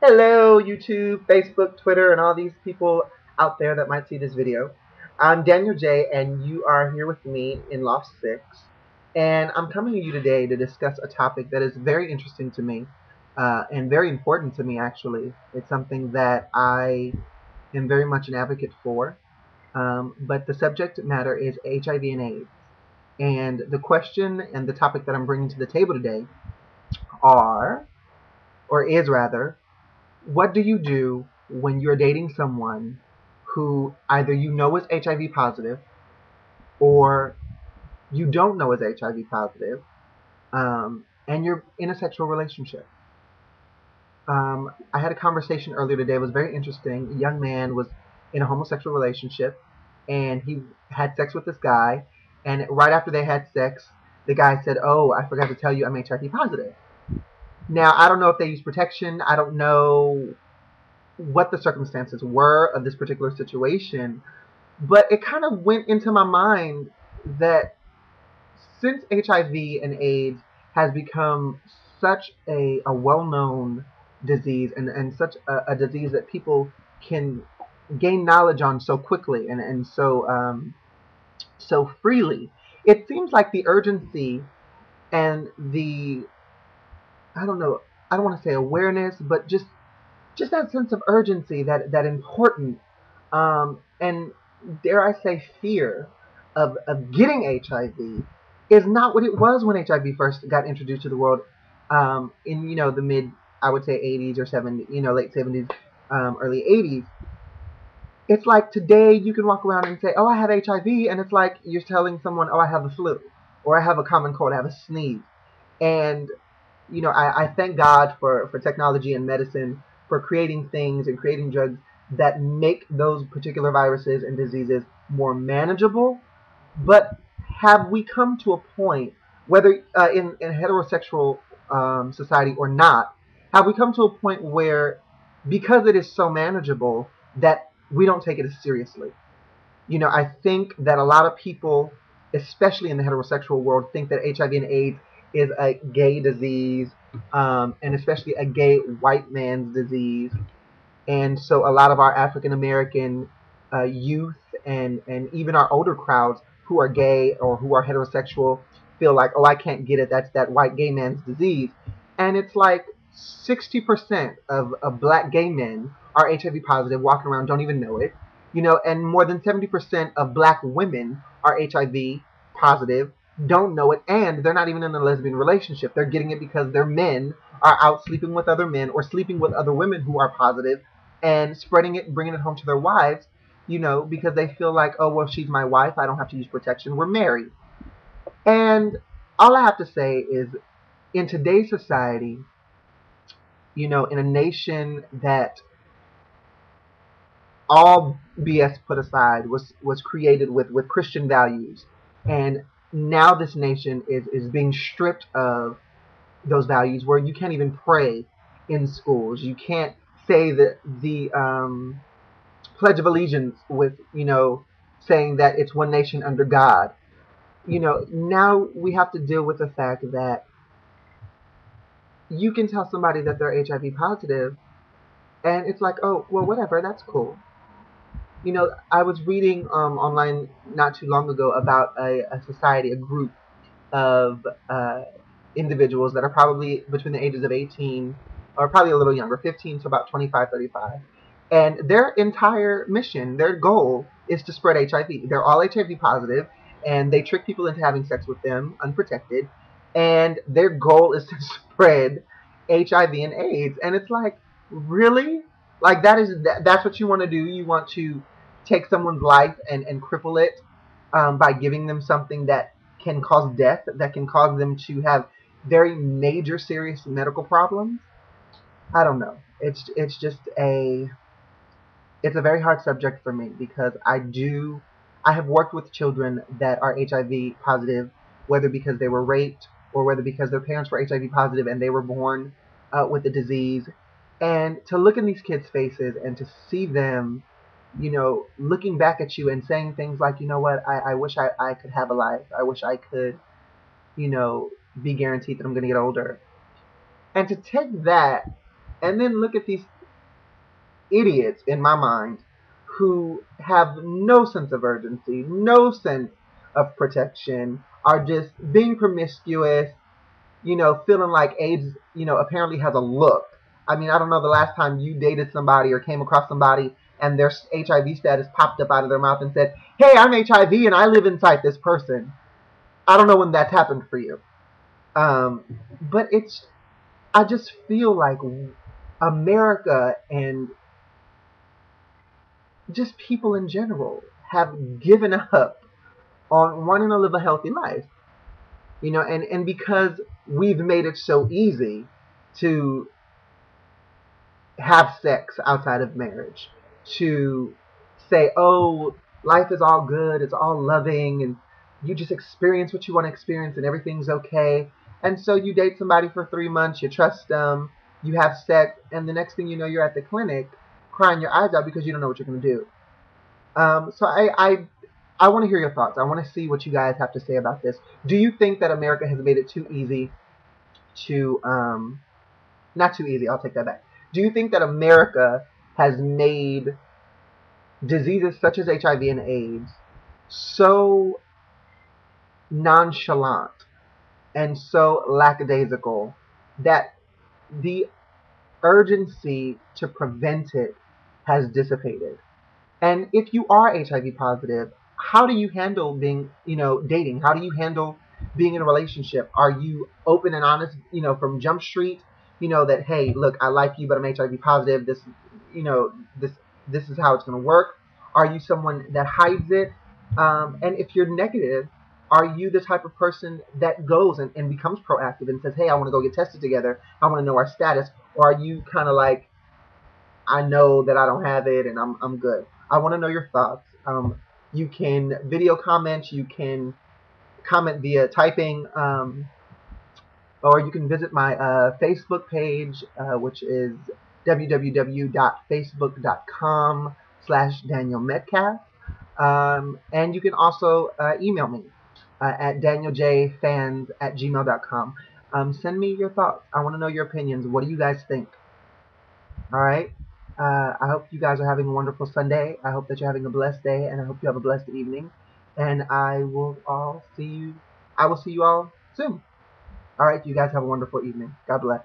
Hello, YouTube, Facebook, Twitter, and all these people out there that might see this video. I'm Danyol Jaye, and you are here with me in Loft 6. And I'm coming to you today to discuss a topic that is very interesting to me and very important to me, actually. It's something that I am very much an advocate for. But the subject matter is HIV and AIDS. And the question and the topic that I'm bringing to the table today are, or is rather, what do you do when you're dating someone who either you know is HIV positive or you don't know is HIV positive, and you're in a sexual relationship? I had a conversation earlier today. It was very interesting. A young man was in a homosexual relationship, and he had sex with this guy. And right after they had sex, the guy said, "Oh, I forgot to tell you, I'm HIV positive." Now, I don't know if they use protection. I don't know what the circumstances were of this particular situation, but it kind of went into my mind that since HIV and AIDS has become such a well-known disease and such a disease that people can gain knowledge on so quickly and so freely, it seems like the urgency and the, I don't know, I don't want to say awareness, but just that sense of urgency, that importance, and dare I say fear of getting HIV is not what it was when HIV first got introduced to the world in the mid, I would say, 80s or 70s, late 70s, early 80s. It's like today you can walk around and say, "Oh, I have HIV," and it's like you're telling someone, "Oh, I have the flu," or "I have a common cold, I have a sneeze." And I thank God for technology and medicine for creating things and creating drugs that make those particular viruses and diseases more manageable. But have we come to a point, whether in heterosexual society or not, have we come to a point where, because it is so manageable, that we don't take it as seriously? I think that a lot of people, especially in the heterosexual world, think that HIV and AIDS is a gay disease, and especially a gay white man's disease. And so a lot of our African American youth and even our older crowds who are gay or who are heterosexual feel like, "Oh, I can't get it. That's that white gay man's disease." And it's like 60% of black gay men are HIV positive, walking around, don't even know it. And more than 70% of black women are HIV positive, don't know it, and they're not even in a lesbian relationship. They're getting it because their men are out sleeping with other men or sleeping with other women who are positive and spreading it and bringing it home to their wives, because they feel like, "Oh, well, she's my wife. I don't have to use protection. We're married." And all I have to say is, in today's society, in a nation that, all BS put aside, was created with Christian values, and now this nation is being stripped of those values, where you can't even pray in schools. You can't say the Pledge of Allegiance with saying that it's one nation under God. Now we have to deal with the fact that you can tell somebody that they're HIV positive, and it's like, "Oh, well, whatever, that's cool." I was reading online not too long ago about a society, a group of individuals that are probably between the ages of 18 or probably a little younger, 15 to about 25, 35. And their entire mission, their goal is to spread HIV. They're all HIV positive, and they trick people into having sex with them unprotected. And their goal is to spread HIV and AIDS. And it's like, really? Like that's what you want to do? You want to take someone's life and cripple it by giving them something that can cause death, that can cause them to have very major serious medical problems? I don't know. It's a very hard subject for me, because I have worked with children that are HIV positive, whether because they were raped or whether because their parents were HIV positive and they were born with the disease. And to look in these kids' faces and to see them, looking back at you and saying things like, "You know what, I wish I could have a life. I wish I could, be guaranteed that I'm going to get older." And to take that And then look at these idiots, in my mind, who have no sense of urgency, no sense of protection, are just being promiscuous, feeling like AIDS, apparently has a look. I mean, I don't know the last time you dated somebody or came across somebody and their HIV status popped up out of their mouth and said, "Hey, I'm HIV and I live inside this person." I don't know when that's happened for you. Um, but I just feel like America and just people in general have given up on wanting to live a healthy life. And because we've made it so easy to have sex outside of marriage, to say, oh, life is all good, it's all loving, and you just experience what you want to experience and everything's okay. And so you date somebody for 3 months, you trust them, you have sex, and the next thing you know, you're at the clinic crying your eyes out because you don't know what you're going to do. So I want to hear your thoughts. I want to see what you guys have to say about this. Do you think that America has made it too easy to, not too easy, I'll take that back. Do you think that America has made diseases such as HIV and AIDS so nonchalant and so lackadaisical that the urgency to prevent it has dissipated? And if you are HIV positive, how do you handle being, dating? How do you handle being in a relationship? Are you open and honest, from Jump Street, that, hey, look, I like you, but I'm HIV positive. You know, this, this is how it's going to work. Are you someone that hides it? And if you're negative, are you the type of person that goes and becomes proactive and says, hey, I want to go get tested together. I want to know our status. Or are you kind of like, I know that I don't have it and I'm good. I want to know your thoughts. You can video comment, you can comment via typing, or you can visit my Facebook page, which is www.facebook.com/Danyol Metcalf. And you can also email me at DanyolJFans@gmail.com. Send me your thoughts. I want to know your opinions. What do you guys think? All right. I hope you guys are having a wonderful Sunday. I hope that you're having a blessed day, and I hope you have a blessed evening. And I will all see you. I will see you all soon. All right. You guys have a wonderful evening. God bless.